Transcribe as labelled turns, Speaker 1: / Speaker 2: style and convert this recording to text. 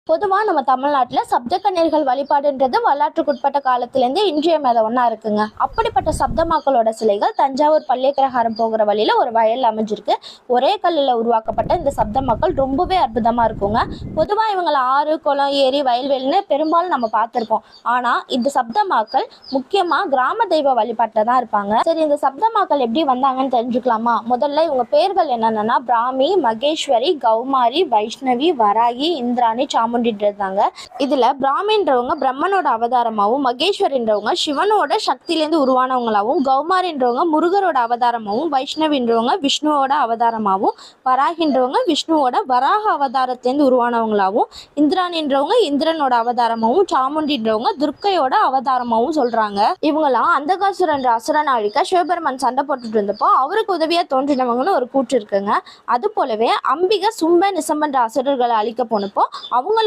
Speaker 1: பொதுவாக நம்ம தமிழ்நாட்டில் சப்தக்கன்னியர்கள் வழிபாடுன்றது வரலாற்றுக்குட்பட்ட காலத்திலேருந்து இன்றியமையாத ஒன்றா இருக்குங்க. அப்படிப்பட்ட சப்தமாக்களோட சிலைகள் தஞ்சாவூர் பள்ளியக்கிரகாரம் போகிற வழியில் ஒரு வயலில் அமைஞ்சிருக்கு. ஒரே கல்லில் உருவாக்கப்பட்ட இந்த சப்தமாக்கள் ரொம்பவே அற்புதமாக இருக்குங்க. பொதுவாக இவங்களை ஆறு, குளம், ஏரி, வயல்வெளின்னு பெரும்பாலும் நம்ம பார்த்துருப்போம். ஆனால் இந்த சப்தமாக்கள் முக்கியமாக கிராம தெய்வ வழிபாட்டில் தான் இருப்பாங்க. சரி, இந்த சப்தமாக்கள் எப்படி வந்தாங்கன்னு தெரிஞ்சுக்கலாமா? முதல்ல இவங்க பேர்கள் என்னென்னா பிராமி, மகேஸ்வரி, கௌமாரி, வைஷ்ணவி, வராகி, இந்திராணி, சாமுண்டின்றதாங்க. இதுல பிராமின்றவங்க பிரம்மனோட அவதாரமாகவும், மகேஸ்வரின்றவங்க சிவனோட சக்தியிலேருந்து உருவானவங்களாகவும், கௌமாரின்றவங்க முருகரோட அவதாரமாகவும், வைஷ்ணவின்றவங்க விஷ்ணுவோட அவதாரமாகவும், வராகின்றவங்க விஷ்ணுவோட வராக அவதாரத்திலேருந்து உருவானவங்களாகவும், இந்திராணின்றவங்க இந்திரனோட அவதாரமாகவும், சாமுண்டின்றவங்க துர்க்கையோட அவதாரமாகவும் சொல்றாங்க. இவங்களாம் அந்தகாசுரன்ற அசுரன் அழிக்க சிவபெருமான் சண்டை போட்டுட்டு இருந்தப்போ அவருக்கு உதவியா தோன்றினவங்கன்னு ஒரு கூற்று இருக்குங்க. அது போலவே அம்பிகை சும்ப நிசம்பன்ற அசுரர்களை அழிக்க போனப்போ அவங்கள